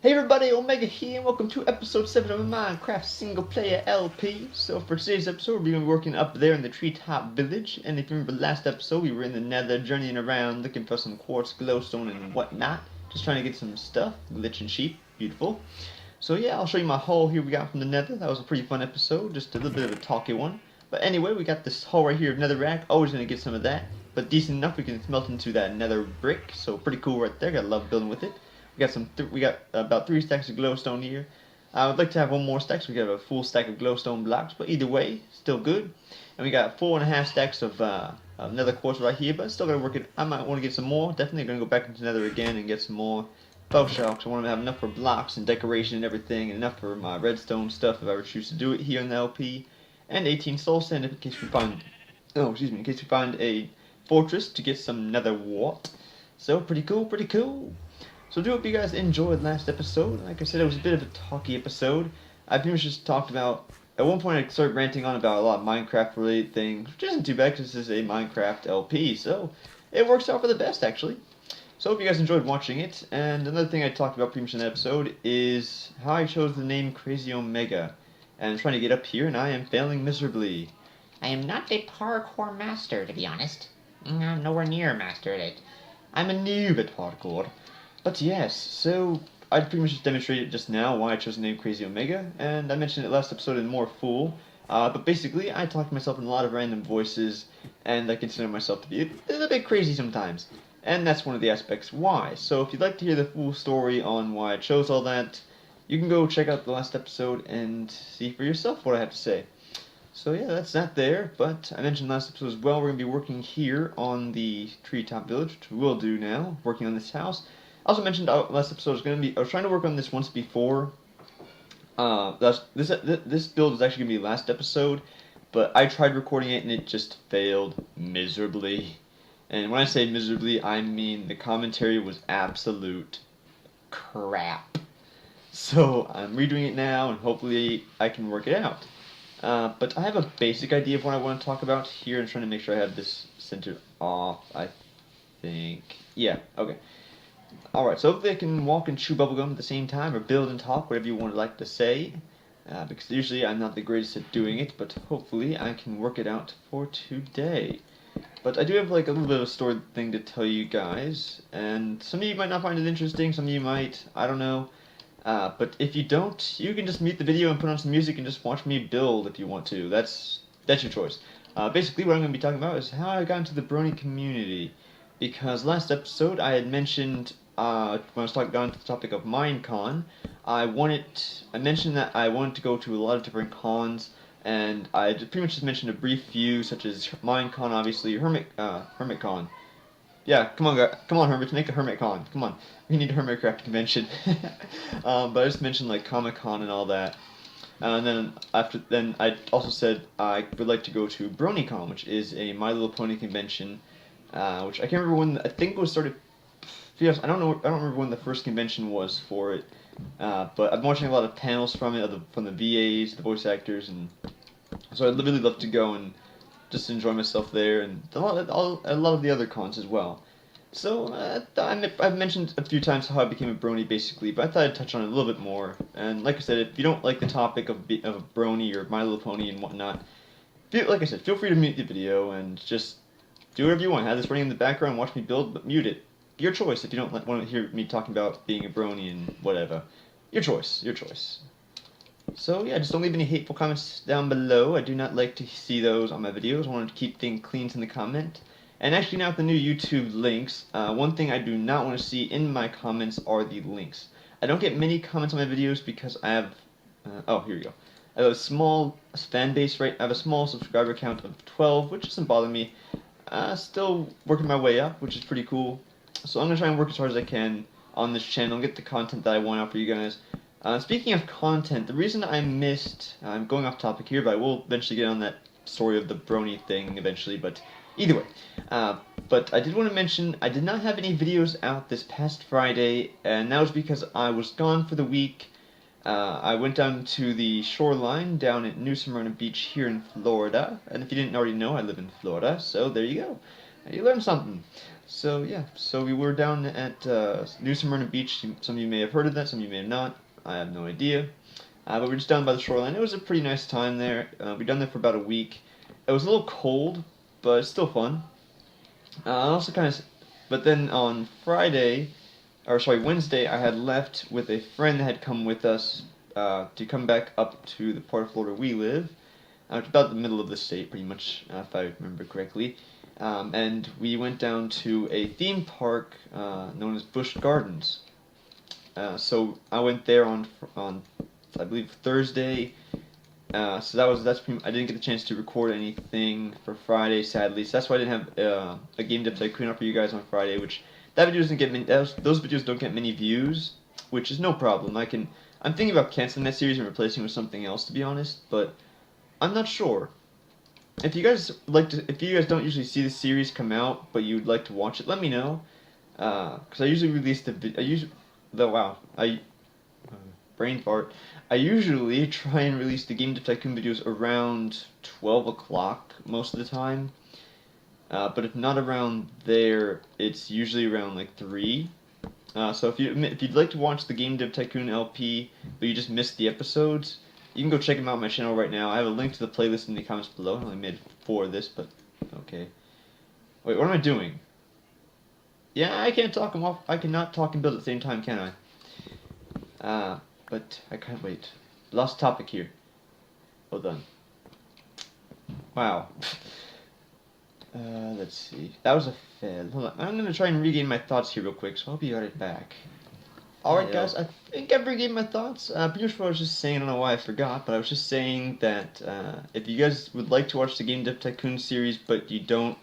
Hey everybody, Omega here, and welcome to episode 7 of Minecraft Single Player LP. So for today's episode, we're going to be working up there in the Treetop Village. And if you remember last episode, we were in the nether journeying around looking for some quartz, glowstone, and whatnot. Just trying to get some stuff, glitch and sheep, beautiful. So yeah, I'll show you my haul here we got from the nether. That was a pretty fun episode, just a little bit of a talky one. But anyway, we got this haul right here of netherrack, always going to get some of that. But decent enough, we can smelt into that nether brick, so pretty cool right there, gotta love building with it. We got about 3 stacks of glowstone here. I would like to have one more stack, so we got a full stack of glowstone blocks. But either way, still good. And we got 4.5 stacks of nether quartz right here. But still gotta work it. I might want to get some more. Definitely gonna go back into nether again and get some more bow shells. I want to have enough for blocks and decoration and everything, and enough for my redstone stuff if I ever choose to do it here in the LP. And 18 soul sand in case we find, in case we find a fortress to get some nether wart. So pretty cool, pretty cool. So I do hope you guys enjoyed last episode. Like I said, it was a bit of a talky episode. I pretty much just talked about, at one point I started ranting on about a lot of Minecraft related things, which isn't too bad because this is a Minecraft LP, so it works out for the best actually. So I hope you guys enjoyed watching it. And another thing I talked about pretty much in the episode is how I chose the name Crazy Omega. And I'm trying to get up here and I am failing miserably. I am not a parkour master, to be honest. I'm nowhere near a master at it. I'm a noob at parkour. But yes, so I pretty much just demonstrated just now why I chose the name Crazy Omega, and I mentioned it last episode in more full. But basically, I talk to myself in a lot of random voices, and I consider myself to be a bit crazy sometimes. And that's one of the aspects why. So if you'd like to hear the full story on why I chose all that, you can go check out the last episode and see for yourself what I have to say. So yeah, that's that there, but I mentioned last episode as well, we're going to be working here on the Treetop Village, which we will do now, working on this house. I also mentioned last episode I was trying to work on this once before. This build is actually going to be last episode, but I tried recording it and it just failed miserably. And when I say miserably, I mean the commentary was absolute crap. So I'm redoing it now and hopefully I can work it out. But I have a basic idea of what I want to talk about here and trying to make sure I have this centered off, I think. Yeah, okay. Alright, so hopefully I can walk and chew bubblegum at the same time, or build and talk, whatever you would like to say. Because usually I'm not the greatest at doing it, but hopefully I can work it out for today. But I do have like a little bit of a story thing to tell you guys, and some of you might not find it interesting, some of you might, I don't know. But if you don't, you can just mute the video and put on some music and just watch me build if you want to. That's your choice. Basically what I'm going to be talking about is how I got into the brony community. Because last episode I had mentioned, when I was going to the topic of Minecon, I mentioned that I wanted to go to a lot of different cons, and I pretty much just mentioned a brief few, such as Minecon, obviously, HermitCon. Yeah, come on, Hermit, make a HermitCon. Come on, we need a Hermitcraft convention. But I just mentioned like Comic-Con and all that. And then I also said I would like to go to BronyCon, which is a My Little Pony convention. Which I can't remember when. I think it was started. Yes, I don't know. I don't remember when the first convention was for it. But I've been watching a lot of panels from it, from the VAs, the voice actors, and so I'd really love to go and just enjoy myself there, and a lot of the other cons as well. So I've mentioned a few times how I became a brony, basically, but I thought I'd touch on it a little bit more. And like I said, if you don't like the topic of a brony or My Little Pony and whatnot, like I said, feel free to mute the video and just do whatever you want. Have this running in the background, watch me build, but mute it. Your choice if you don't want to hear me talking about being a brony and whatever. Your choice, your choice. So yeah, just don't leave any hateful comments down below. I do not like to see those on my videos. I wanted to keep things clean in the comment. And actually now with the new YouTube links, one thing I do not want to see in my comments are the links. I don't get many comments on my videos because I have, oh here we go. I have a small fan base, right? I have a small subscriber count of 12, which doesn't bother me. Still working my way up, which is pretty cool. So I'm going to try and work as hard as I can on this channel and get the content that I want out for you guys. Speaking of content, the reason I missed, I'm going off topic here, but I will eventually get on that story of the brony thing eventually, but either way. But I did want to mention, I did not have any videos out this past Friday, and that was because I was gone for the week. I went down to the shoreline down at New Smyrna Beach here in Florida, and if you didn't already know, I live in Florida, so there you go. You learned something. So yeah, so we were down at New Smyrna Beach. Some of you may have heard of that, some of you may have not. I have no idea. But we're just down by the shoreline. It was a pretty nice time there. We were down there for about a week. It was a little cold, but it's still fun. Also kind of, but then on Friday, or sorry, Wednesday, I had left with a friend that had come with us to come back up to the part of Florida we live. It's about the middle of the state, pretty much, if I remember correctly. And we went down to a theme park known as Busch Gardens. So I went there on I believe Thursday. So that's pretty, I didn't get the chance to record anything for Friday, sadly. So that's why I didn't have a game Dev Tycoon up for you guys on Friday, which that video doesn't get many. Those videos don't get many views, which is no problem. I'm thinking about canceling that series and replacing it with something else, to be honest, but I'm not sure. If you guys don't usually see the series come out, but you'd like to watch it, let me know. Because I usually release brain fart. I usually try and release the Game Dev Tycoon videos around 12 o'clock most of the time. But if not around there, it's usually around like 3. So if you'd like to watch the Game Dev Tycoon LP, but you just missed the episodes, you can go check them out on my channel right now. I have a link to the playlist in the comments below. I only made 4 of this, but okay. Wait, what am I doing? Yeah, I can't talk. I cannot talk and build at the same time, can I? But I can't wait. Lost topic here. Hold on. Wow. Let's see. That was a fail. Hold on. I'm gonna try and regain my thoughts here real quick, so I'll be right back. Alright guys, I think I've regained my thoughts. Pretty much what I was just saying, I don't know why I forgot, but I was just saying that if you guys would like to watch the Game Dev Tycoon series, but you don't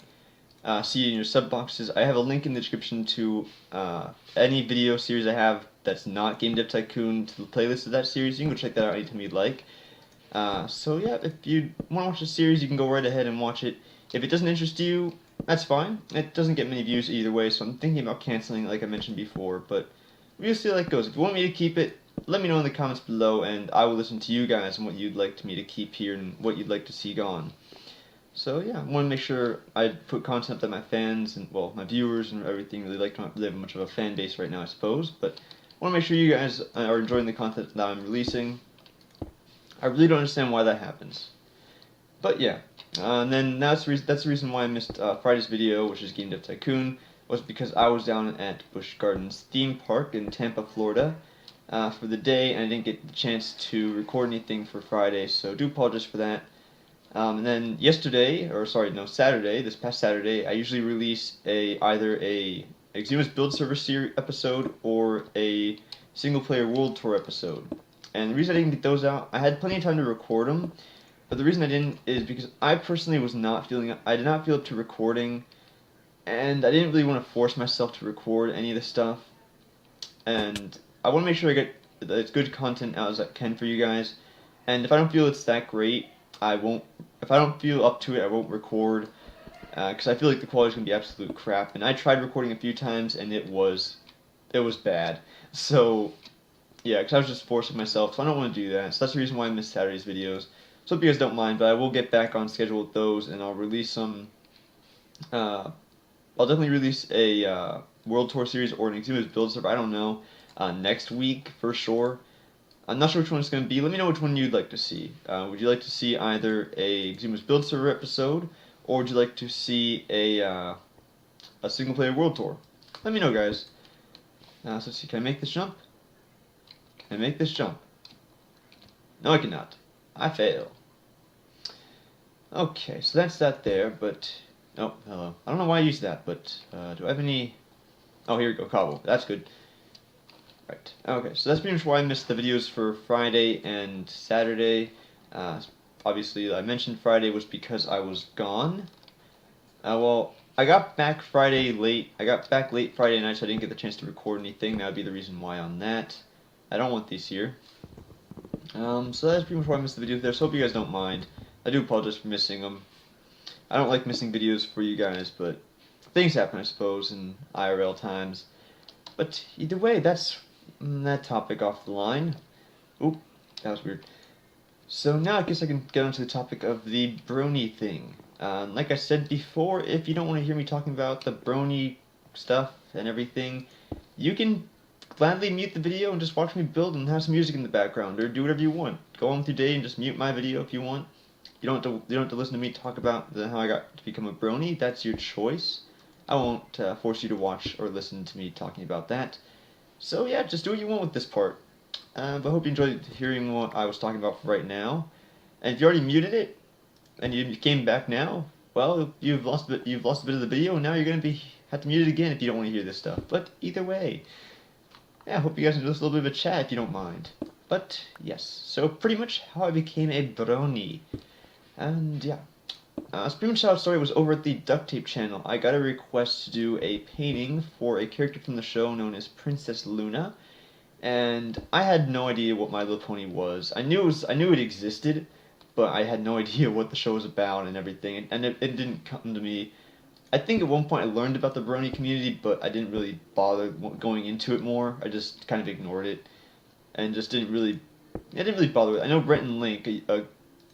see it in your sub boxes, I have a link in the description to any video series I have that's not Game Dev Tycoon to the playlist of that series. You can go check that out anytime you'd like. So yeah, if you want to watch the series, you can go right ahead and watch it. If it doesn't interest you, that's fine. It doesn't get many views either way, so I'm thinking about canceling, like I mentioned before, but we'll see how that goes. If you want me to keep it, let me know in the comments below, and I will listen to you guys and what you'd like me to keep here and what you'd like to see gone. So yeah, I want to make sure I put content that my fans and, well, my viewers and everything really like. Don't really have much of a fan base right now, I suppose, but I want to make sure you guys are enjoying the content that I'm releasing. I really don't understand why that happens. But yeah, and then that's the reason why I missed Friday's video, which is Game Dev Tycoon, was because I was down at Busch Gardens theme park in Tampa, Florida, for the day, and I didn't get the chance to record anything for Friday, so do apologize for that. And then Saturday, this past Saturday, I usually release either a Exuma's Build Server series episode or a single player World Tour episode. And the reason I didn't get those out, I had plenty of time to record them, but the reason I didn't is because I personally I did not feel up to recording, and I didn't really want to force myself to record any of this stuff. And I want to make sure I get as good content out as I can for you guys. And if I don't feel it's that great, I won't. If I don't feel up to it, I won't record, because I feel like the quality's gonna be absolute crap. And I tried recording a few times, and it was bad. So yeah, because I was just forcing myself, so I don't want to do that. So that's the reason why I missed Saturday's videos. So hope you guys don't mind, but I will get back on schedule with those, and I'll release some. I'll definitely release a World Tour series or an Exuma's Build Server. I don't know, next week for sure. I'm not sure which one it's going to be. Let me know which one you'd like to see. Would you like to see either a Exuma's Build Server episode, or would you like to see a single player World Tour? Let me know, guys. So let's see. Can I make this jump? Can I make this jump? No, I cannot. I fail. Okay, so that's that there, but... Oh, hello. I don't know why I used that, but do I have any... Oh, here we go, cobble. That's good. Right. Okay, so that's pretty much why I missed the videos for Friday and Saturday. Obviously, I mentioned Friday was because I was gone. Well, I got back Friday late. I got back late Friday night, so I didn't get the chance to record anything. That would be the reason why on that. I don't want these here. So that's pretty much why I missed the videos there, so hope you guys don't mind. I do apologize for missing them. I don't like missing videos for you guys, but things happen, I suppose, in IRL times. But either way, that's that topic off the line. Oop, that was weird. So now I guess I can get onto the topic of the brony thing. Like I said before, if you don't want to hear me talking about the brony stuff and everything, you can gladly mute the video and just watch me build and have some music in the background, or do whatever you want. Go on with your day and just mute my video if you want. You don't have to listen to me talk about how I got to become a brony. That's your choice. I won't force you to watch or listen to me talking about that. So yeah, just do what you want with this part. But I hope you enjoyed hearing what I was talking about for right now. And if you already muted it and you came back now, well, you've lost a bit of the video, and now you're gonna have to mute it again if you don't want to hear this stuff. But either way, yeah, I hope you guys enjoy this little bit of a chat if you don't mind. But yes, so pretty much how I became a brony. And yeah, that's pretty much how the story was over at the Duct Tape channel. I got a request to do a painting for a character from the show known as Princess Luna, and I had no idea what My Little Pony was. I knew it existed, but I had no idea what the show was about and everything, and it didn't come to me. I think at one point I learned about the brony community, but I didn't really bother going into it more. I just kind of ignored it, and just it didn't really bother with it. I know Brent and Link, a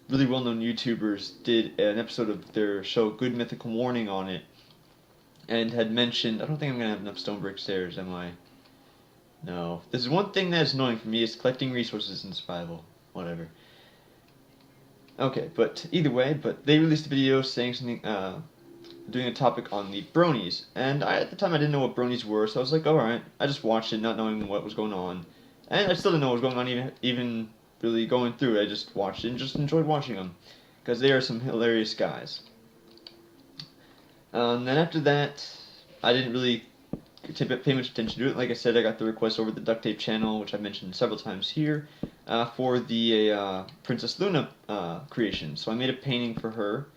really well-known YouTubers, did an episode of their show Good Mythical Morning on it, and had mentioned, I don't think I'm going to have enough stone brick stairs, am I? No. This is one thing that's annoying for me, is collecting resources in survival. Whatever. Okay, but either way, but they released a video saying something, doing a topic on the bronies, and at the time I didn't know what bronies were, so I was like, alright, I just watched it not knowing what was going on, and I still didn't know what was going on even really going through it. I just watched it and just enjoyed watching them, because they are some hilarious guys. Then after that, I didn't really pay much attention to it. Like I said, I got the request over the Duct Tape channel, which I mentioned several times here, for the Princess Luna creation. So I made a painting for her,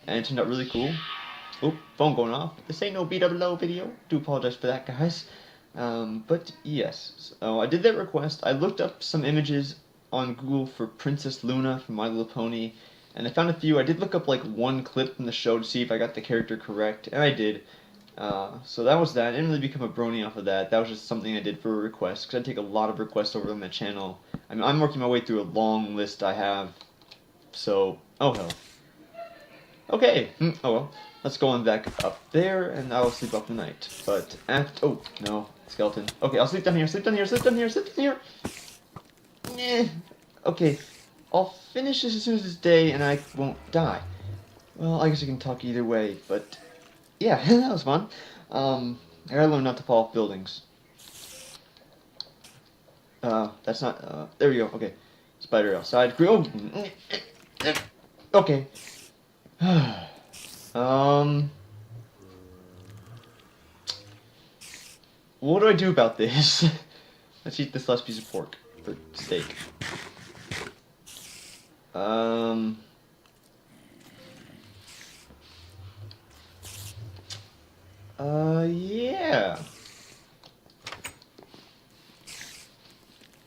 and it turned out really cool. Oh, phone going off. This ain't no BWO video. Do apologize for that, guys. But yes, so I did that request. I looked up some images on Google for Princess Luna from My Little Pony, and I found a few. I did look up like one clip from the show to see if I got the character correct, and I did. So that was that. I didn't really become a brony off of that. That was just something I did for a request, because I take a lot of requests over on the channel. I mean, I'm working my way through a long list I have, so, oh hell. Okay, oh well. Let's go on back up there, and I will sleep off the night. But after, oh, no, skeleton. Okay, I'll sleep down here, sleep down here, sleep down here, sleep down here. Okay, I'll finish this as soon as it's day, and I won't die. Well, I guess I can talk either way, but yeah, that was fun. I gotta learn not to fall off buildings. That's not, there we go, okay. Spider outside. Oh, okay. What do I do about this? Let's eat this last piece of pork, or steak. Yeah.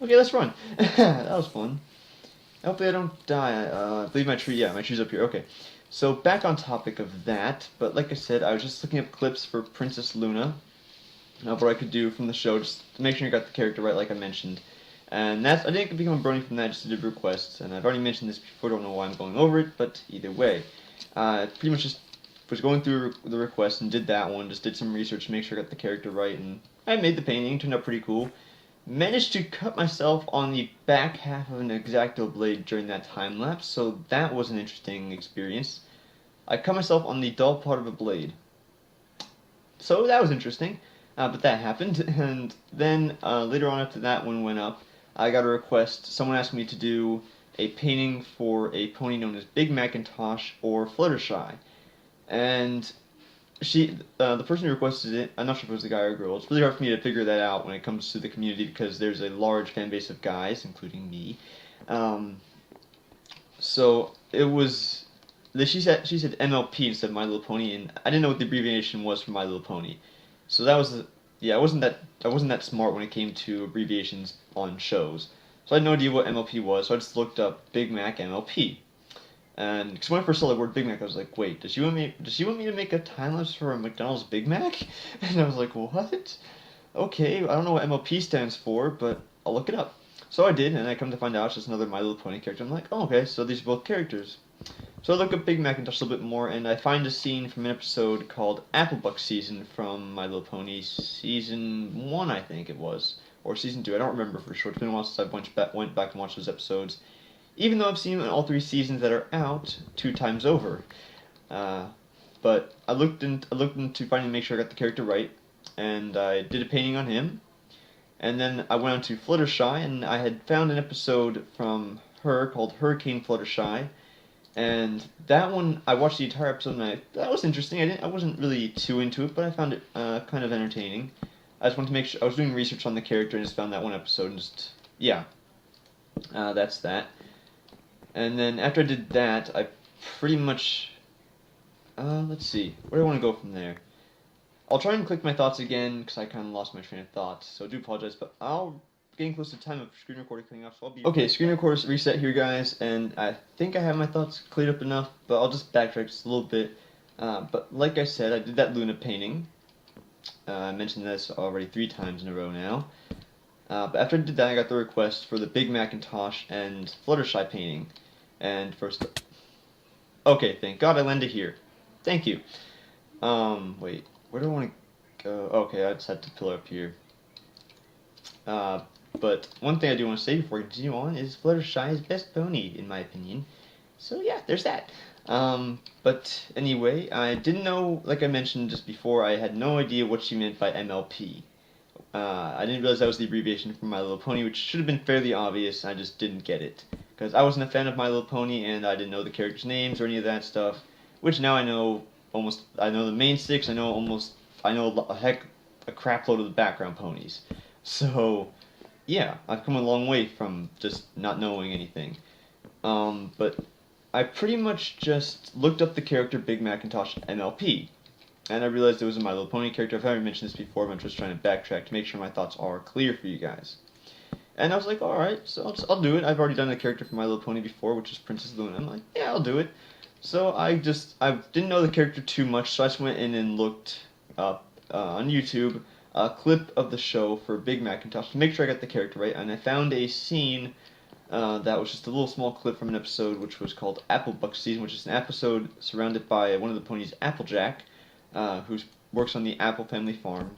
Okay, let's run. That was fun. Hopefully I don't die. I believe my tree, yeah, my tree's up here. Okay. So back on topic of that, but like I said, I was just looking up clips for Princess Luna, what I could do from the show, just to make sure I got the character right, like I mentioned. And I didn't become a brony from that, just did requests, and I've already mentioned this before, don't know why I'm going over it, but either way. Pretty much just was going through the request and did that one, just did some research to make sure I got the character right, and I made the painting, turned out pretty cool. Managed to cut myself on the back half of an X-Acto blade during that time lapse, so that was an interesting experience. I cut myself on the dull part of a blade. So that was interesting, but that happened, and then later on after that one went up, I got a request. Someone asked me to do a painting for a pony known as Big Macintosh or Fluttershy, and the person who requested it, I'm not sure if it was a guy or a girl. It's really hard for me to figure that out when it comes to the community because there's a large fan base of guys, including me. So it was. She said MLP instead of My Little Pony, and I didn't know what the abbreviation was for My Little Pony. So that was I wasn't that smart when it came to abbreviations on shows. So I had no idea what MLP was. So I just looked up Big Mac MLP. And because when I first saw the word Big Mac, I was like, wait, does she want me to make a time lapse for a McDonald's Big Mac? And I was like, what? Okay, I don't know what MLP stands for, but I'll look it up. So I did, and I come to find out it's just another My Little Pony character. I'm like, oh, okay, so these are both characters. So I look up Big Macintosh a little bit more, and I find a scene from an episode called Applebuck Season from My Little Pony Season 1, I think it was. Or Season 2, I don't remember for sure. It's been a while since I went back and watched those episodes. Even though I've seen all 3 seasons that are out 2 times over. But I looked into finally make sure I got the character right, and I did a painting on him. And then I went on to Fluttershy, and I had found an episode from her called Hurricane Fluttershy. And that one, I watched the entire episode, and that was interesting. I wasn't really too into it, but I found it kind of entertaining. I just wanted to make sure I was doing research on the character and just found that one episode, and just yeah, that's that. And then after I did that, I pretty much let's see, where do I want to go from there? I'll try and click my thoughts again because I kind of lost my train of thought, so I do apologize. But I'll getting close to time of screen recording coming up, so I'll be okay. Screen recorder's reset here, guys, and I think I have my thoughts cleared up enough, but I'll just backtrack just a little bit. But like I said, I did that Luna painting. I mentioned this already 3 times in a row now. But after I did that, I got the request for the Big Macintosh and Fluttershy painting. And first, okay, thank God I landed here. Thank you. Wait, where do I want to go? Okay, I just had to pillar up here. But one thing I do want to say before we continue on is Fluttershy's best pony, in my opinion. So yeah, there's that. But anyway, I didn't know, like I mentioned just before, I had no idea what she meant by MLP. I didn't realize that was the abbreviation for My Little Pony, which should have been fairly obvious, I just didn't get it. Because I wasn't a fan of My Little Pony, and I didn't know the characters' names or any of that stuff, which now I know almost, I know the main 6, I know a crap load of the background ponies. So, yeah, I've come a long way from just not knowing anything. But I pretty much just looked up the character Big Macintosh MLP, and I realized it was a My Little Pony character. I've already mentioned this before, but I'm just trying to backtrack to make sure my thoughts are clear for you guys. And I was like, alright, so I'll do it. I've already done a character for My Little Pony before, which is Princess Luna. I'm like, yeah, I'll do it. So I didn't know the character too much, so I just went in and looked up on YouTube a clip of the show for Big Macintosh to make sure I got the character right, and I found a scene that was just a little small clip from an episode which was called Applebuck Season, which is an episode surrounded by one of the ponies, Applejack, who works on the Apple family farm.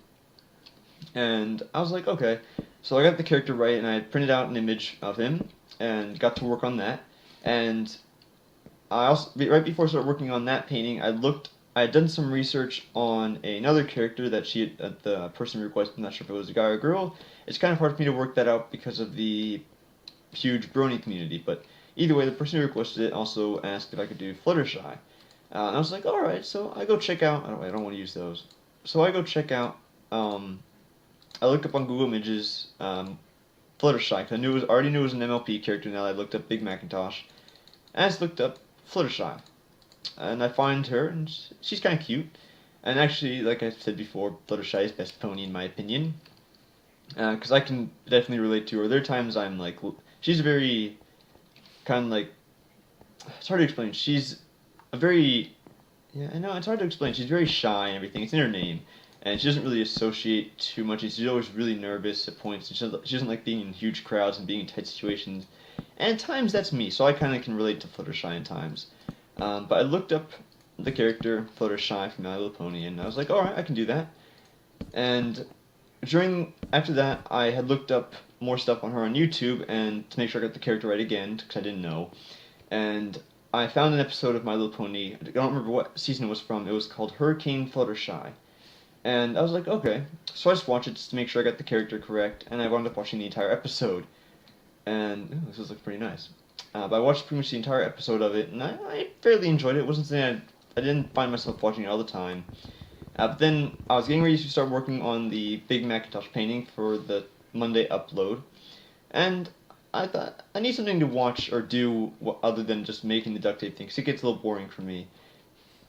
And I was like, okay. So I got the character right, and I printed out an image of him, and got to work on that. And I also, right before I started working on that painting, I had done some research on another character that the person requested. I'm not sure if it was a guy or a girl. It's kind of hard for me to work that out because of the huge brony community, but either way, the person who requested it also asked if I could do Fluttershy. And I was like, alright, so I go check out, I don't want to use those. So I go check out, I looked up on Google Images, Fluttershy, because already knew it was an MLP character now that I looked up Big Macintosh. And I just looked up Fluttershy. And I find her, and she's kind of cute. And actually, like I said before, Fluttershy is best pony in my opinion. Because I can definitely relate to her. There are times I'm like, she's a very, kind of like, it's hard to explain. She's a very, yeah, I know, it's hard to explain. She's very shy and everything. It's in her name. And she doesn't really associate too much. She's always really nervous at points. And she doesn't like being in huge crowds and being in tight situations. And at times that's me, so I kind of can relate to Fluttershy in times. But I looked up the character Fluttershy from My Little Pony, and I was like, alright, I can do that. And after that, I had looked up more stuff on her on YouTube, and to make sure I got the character right again, because I didn't know. And I found an episode of My Little Pony, I don't remember what season it was from, it was called Hurricane Fluttershy. And I was like, okay. So I just watched it just to make sure I got the character correct, and I wound up watching the entire episode. And this looks pretty nice. But I watched pretty much the entire episode of it, and I fairly enjoyed it. It wasn't something I didn't find myself watching it all the time. But then I was getting ready to start working on the Big Macintosh painting for the Monday upload, and I thought I need something to watch or do other than just making the duct tape thing, because it gets a little boring for me.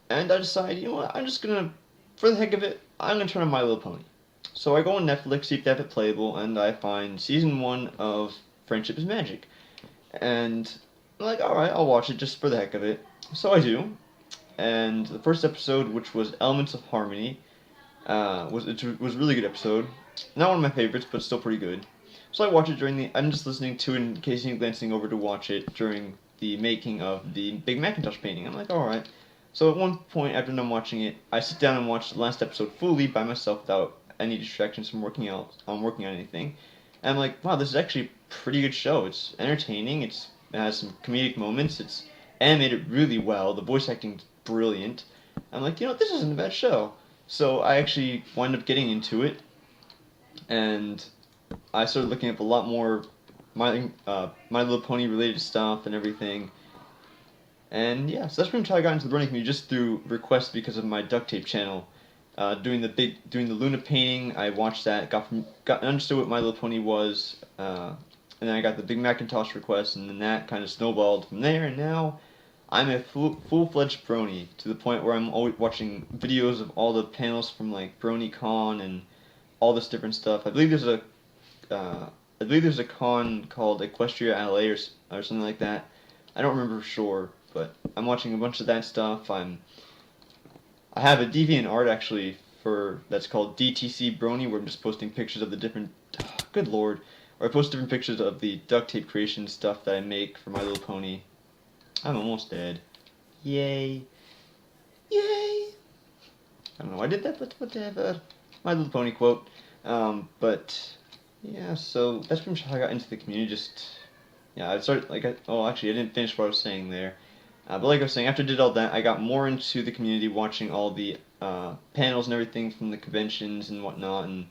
And I decided, you know what, I'm just gonna, for the heck of it, I'm gonna turn on My Little Pony. So I go on Netflix, see if they have it playable, and I find season 1 of Friendship is Magic. And I'm like, alright, I'll watch it just for the heck of it. So I do. And the first episode, which was Elements of Harmony, was a really good episode. Not one of my favorites, but still pretty good. So I watch it I'm just listening to it in case I'm glancing over to watch it during the making of the big Macintosh painting. I'm like, alright. So at one point, after I'm watching it, I sit down and watch the last episode fully by myself without any distractions from working on anything. And I'm like, wow, this is actually a pretty good show. It's entertaining. It has some comedic moments. It's animated really well. The voice acting's brilliant. I'm like, this isn't a bad show. So I actually wound up getting into it, and I started looking up a lot more My Little Pony related stuff and everything. And yeah, so that's pretty much how I got into the brony community, just through requests because of my duct tape channel. Doing the Luna painting, I watched that, understood what My Little Pony was, and then I got the big Macintosh request, and then that kind of snowballed from there, and now I'm a full-fledged brony, to the point where I'm always watching videos of all the panels from like BronyCon and all this different stuff. I believe there's a con called Equestria LA or something like that. I don't remember for sure, but I'm watching a bunch of that stuff. I have a DeviantArt actually that's called DTC Brony, where I'm just posting pictures of the different. Good lord, or I post different pictures of the duct tape creation stuff that I make for My Little Pony. I'm almost dead. Yay! Yay! I don't know why I did that, but to have a My Little Pony quote. But yeah, so that's pretty much how I got into the community. I started actually I didn't finish what I was saying there. But like I was saying, after I did all that, I got more into the community, watching all the panels and everything from the conventions and whatnot, and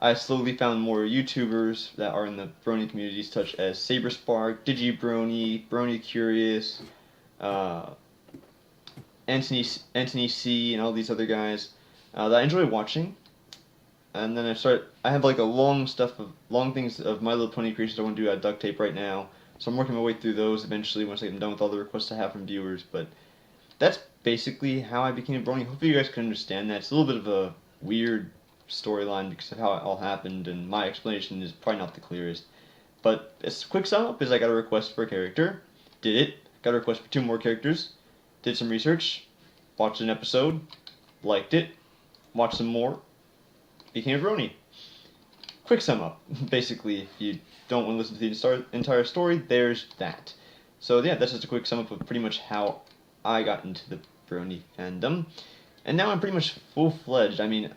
I slowly found more YouTubers that are in the brony communities, such as SaberSpark, DigiBrony, Brony Curious, Anthony C, and all these other guys that I enjoy watching. And then I have like a long things of My Little Pony creations I want to do out of duct tape right now. So I'm working my way through those eventually once I'm done with all the requests I have from viewers. But that's basically how I became a brony. Hopefully you guys can understand that. It's a little bit of a weird storyline because of how it all happened, and my explanation is probably not the clearest. But a quick sum up is I got a request for a character, did it, got a request for 2 more characters, did some research, watched an episode, liked it, watched some more, became a brony. Quick sum up. Basically, if you don't want to listen to the entire story, there's that. So yeah, that's just a quick sum up of pretty much how I got into the brony fandom. And now I'm pretty much full-fledged. I mean,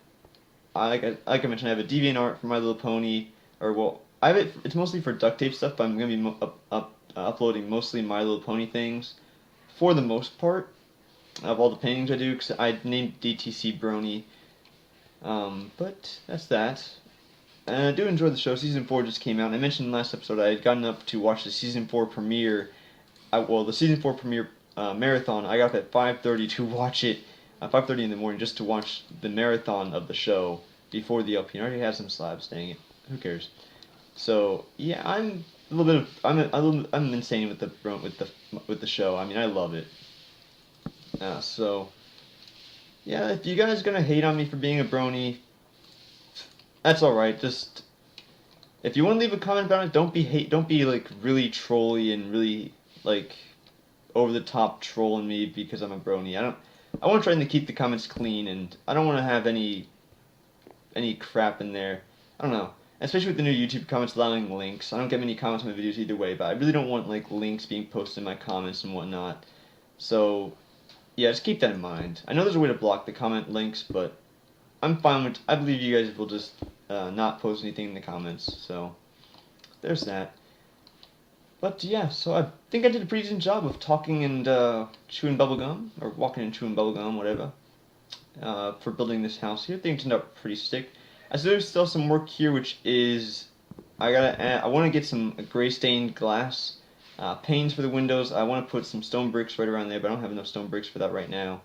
like I mentioned, I have a DeviantArt for My Little Pony, I have it. It's mostly for duct tape stuff, but I'm gonna be uploading mostly My Little Pony things, for the most part, of all the paintings I do, because I named DTC Brony. But that's that. And I do enjoy the show. Season 4 just came out, and I mentioned in the last episode I had gotten up to watch the Season 4 premiere. The Season 4 premiere marathon. I got up at 5:30 to watch it. 5:30 in the morning, just to watch the marathon of the show before the LP. I already had some slabs, dang it. Who cares? So yeah, I'm insane with the show. I mean, I love it. So yeah, if you guys are gonna hate on me for being a brony, that's all right. Just if you want to leave a comment about it, don't be like really trolly and really like over the top trolling me because I'm a brony. I want to try to keep the comments clean, and I don't want to have any crap in there. I don't know. Especially with the new YouTube comments allowing links. I don't get many comments on my videos either way, but I really don't want like links being posted in my comments and whatnot. So yeah, just keep that in mind. I know there's a way to block the comment links, but I'm fine with. I believe you guys will just not post anything in the comments. So there's that. But yeah, so I think I did a pretty decent job of talking and chewing bubblegum, or walking and chewing bubblegum, whatever, for building this house here. Things turned out pretty sick. I still there's still some work here, which is I want to get some gray stained glass panes for the windows. I want to put some stone bricks right around there, but I don't have enough stone bricks for that right now.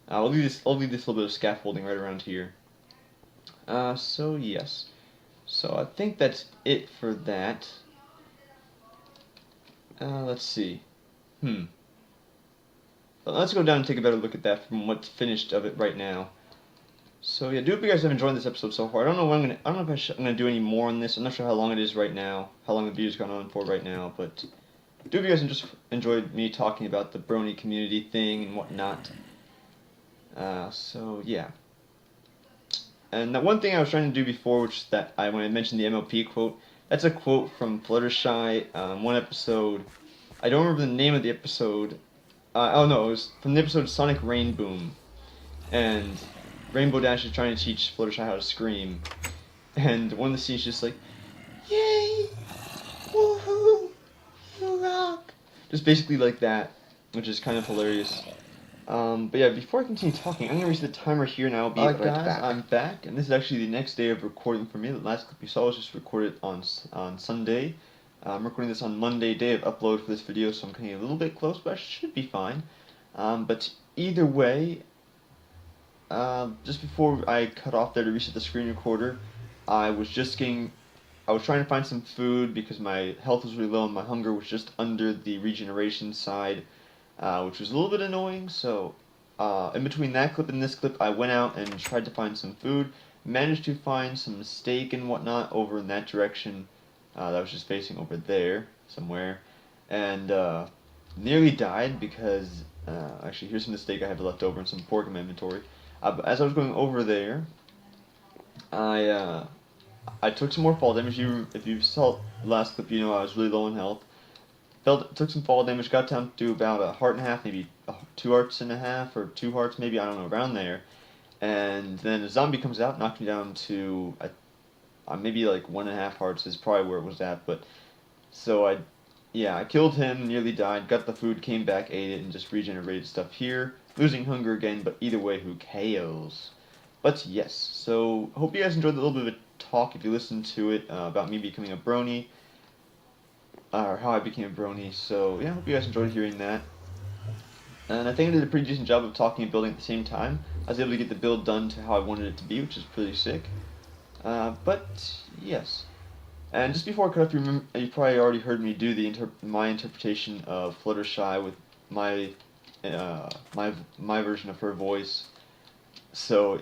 I'll leave this little bit of scaffolding right around here. So yes, so I think that's it for that. Let's see. Let's go down and take a better look at that from what's finished of it right now. So yeah, do hope you guys have enjoyed this episode so far. I don't know if I'm gonna do any more on this. I'm not sure how long it is right now, how long the video's gone on for right now, but do hope you guys just enjoyed me talking about the brony community thing and whatnot. So yeah. And that one thing I was trying to do before, which when I mentioned the MLP quote, that's a quote from Fluttershy. One episode, I don't remember the name of the episode. Oh no, it was from the episode Sonic Rain Boom, and Rainbow Dash is trying to teach Fluttershy how to scream, and one of the scenes is just like, "Yay, woohoo, you rock!" Just basically like that, which is kind of hilarious. But yeah, before I continue talking, I'm gonna reset the timer here, and I'll be right back. I'm back, and this is actually the next day of recording for me. The last clip you saw was just recorded on Sunday. I'm recording this on Monday, day of upload for this video, so I'm getting a little bit close, but I should be fine. But either way, just before I cut off there to reset the screen recorder, I was trying to find some food because my health was really low and my hunger was just under the regeneration side, which was a little bit annoying. So in between that clip and this clip, I went out and tried to find some food, managed to find some steak and whatnot over in that direction. That was just facing over there somewhere, and nearly died because actually here's some of the steak I have left over and some pork in my inventory. But as I was going over there, I took some more fall damage. If you saw the last clip, you know I was really low in health. Took some fall damage, got down to about a heart and a half, maybe 2 hearts and a half, or 2 hearts maybe, I don't know, around there. And then a zombie comes out, knocked me down to maybe like 1.5 hearts is probably where it was at. But so I killed him, nearly died, got the food, came back, ate it, and just regenerated stuff here. Losing hunger again, but either way, who cares? But yes, so hope you guys enjoyed the little bit of a talk if you listened to it about me becoming a brony, or how I became a brony. So yeah, hope you guys enjoyed hearing that. And I think I did a pretty decent job of talking and building at the same time. I was able to get the build done to how I wanted it to be, which is pretty sick. But yes. And just before I cut off, you probably already heard me do my interpretation of Fluttershy with my version of her voice. So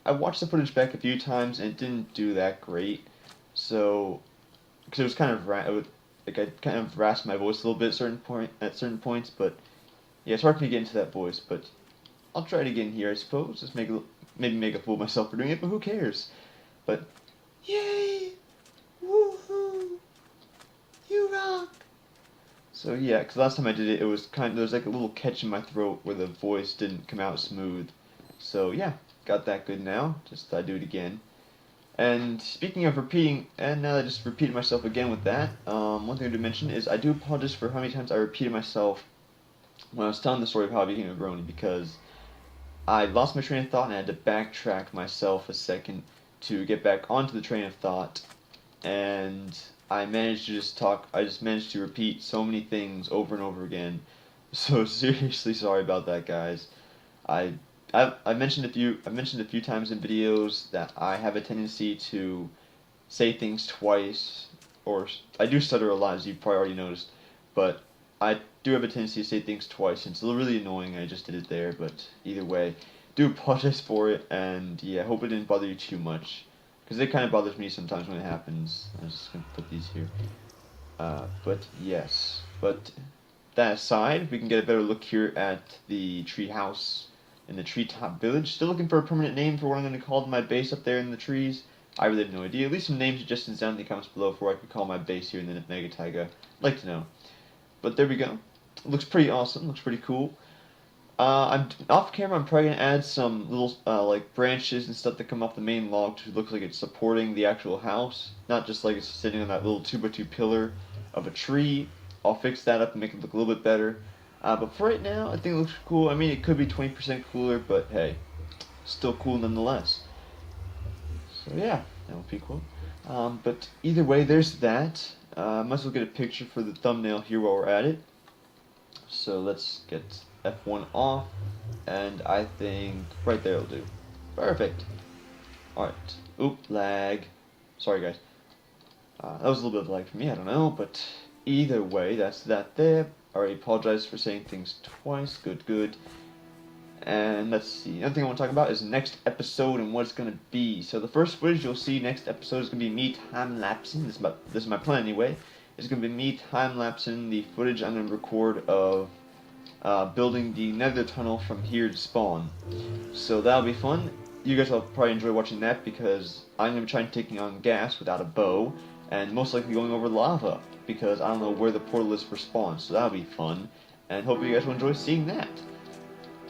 I watched the footage back a few times and it didn't do that great. So because it was kind of I kind of rasped my voice a little bit at certain points, but yeah, it's hard for me to get into that voice. But I'll try it again here, I suppose. Just maybe make a fool of myself for doing it, but who cares? But yay, woohoo, you rock! So yeah, because last time I did it, it was there was like a little catch in my throat where the voice didn't come out smooth. So yeah, got that good now. Just thought I'd do it again. And speaking of repeating, and now I just repeated myself again with that, one thing I did mention is I do apologize for how many times I repeated myself when I was telling the story of how I became a brony, because I lost my train of thought and I had to backtrack myself a second to get back onto the train of thought, and I just managed to repeat so many things over and over again. So seriously sorry about that, guys. I mentioned a few times in videos that I have a tendency to say things twice, or I do stutter a lot, as you've probably already noticed, but I do have a tendency to say things twice, and it's really annoying. I just did it there, but either way, do apologize for it, and yeah, hope it didn't bother you too much, because it kind of bothers me sometimes when it happens. I'm just gonna put these here. But yes, but that aside, we can get a better look here at the tree house in the treetop village. Still looking for a permanent name for what I'm going to call my base up there in the trees. I really have no idea. Leave some names suggestions down in the comments below for what I could call my base here in the Mega Taiga. I'd like to know. But there we go. Looks pretty awesome. Looks pretty cool. I'm off camera. I'm probably gonna add some little like branches and stuff that come off the main log to look like it's supporting the actual house, not just like it's sitting on that little 2x2 pillar of a tree. I'll fix that up and make it look a little bit better. But for right now, I think it looks cool. I mean, it could be 20% cooler, but hey, still cool nonetheless. So yeah, that would be cool. But either way, there's that. Might as well get a picture for the thumbnail here while we're at it. So let's get F1 off, and I think right there will do. Perfect. Alright. Oop, lag. Sorry guys. That was a little bit of lag for me, I don't know, but either way, that's that there. Already apologize for saying things twice. Good. And let's see. Another thing I want to talk about is next episode and what it's going to be. So the first footage you'll see next episode is going to be me time-lapsing. This is my plan anyway. It's going to be me time-lapsing the footage I'm going to record of building the nether tunnel from here to spawn. So that'll be fun. You guys will probably enjoy watching that because I'm going to be trying taking on gas without a bow. and most likely going over lava, because I don't know where the portal is for spawn, so that'll be fun, and hope you guys will enjoy seeing that.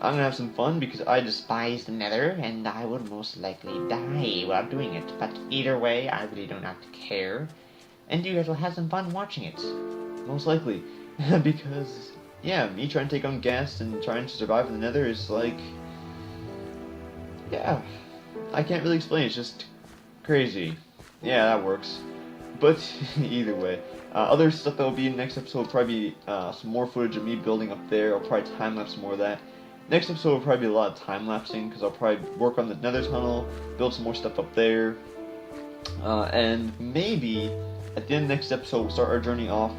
I'm gonna have some fun because I despise the nether, and I would most likely die while doing it. But either way, I really do not care. And you guys will have some fun watching it. most likely, because, yeah, me trying to take on Ghast and trying to survive in the nether is like, yeah, I can't really explain, it's just crazy. Yeah, that works. But either way, other stuff that will be in the next episode will probably be some more footage of me building up there. I'll probably time-lapse more of that. Next episode will probably be a lot of time-lapsing, because I'll probably work on the nether tunnel, build some more stuff up there, and maybe at the end of the next episode we'll start our journey off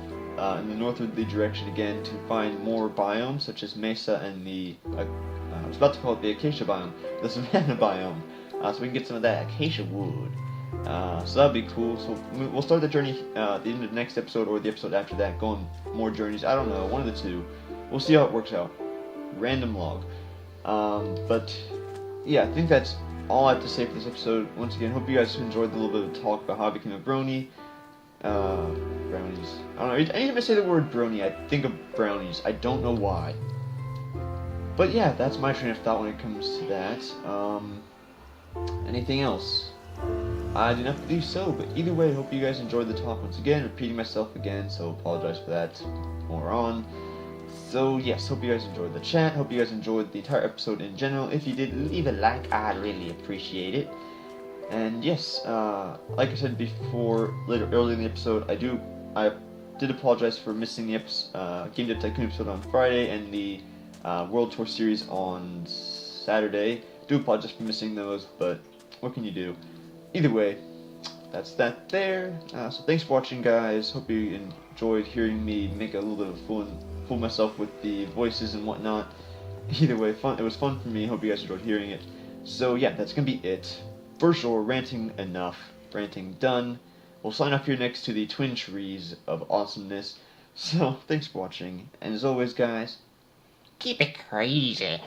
in the northwardly direction again to find more biomes, such as Mesa and the, I was about to call it the Acacia biome, the Savannah biome, so we can get some of that acacia wood. So that'll be cool. So we'll start the journey at the end of the next episode or the episode after that, going more journeys. I don't know, one of the two. We'll see how it works out. Random log. But yeah, I think that's all I have to say for this episode. Once again, hope you guys enjoyed the little bit of talk about how I became a brony. Brownies. I don't know. Anytime I say the word brony, I think of brownies. I don't know why. But yeah, that's my train of thought when it comes to that. Anything else? I do not believe so, but either way, I hope you guys enjoyed the talk once again. Repeating myself again, so apologize for that more on. So yes, hope you guys enjoyed the chat. Hope you guys enjoyed the entire episode in general. If you did, leave a like. I'd really appreciate it. And yes, like I said before, earlier in the episode, I did apologize for missing the Game Dev Tycoon episode on Friday and the World Tour series on Saturday. Do apologize for missing those, but what can you do? Either way, that's that there. So thanks for watching, guys. Hope you enjoyed hearing me make a little bit of fool myself with the voices and whatnot. Either way, fun. It was fun for me. Hope you guys enjoyed hearing it. So yeah, that's gonna be it. For sure, ranting enough. Ranting done. We'll sign off here next to the twin trees of awesomeness. So thanks for watching, and as always, guys, keep it crazy.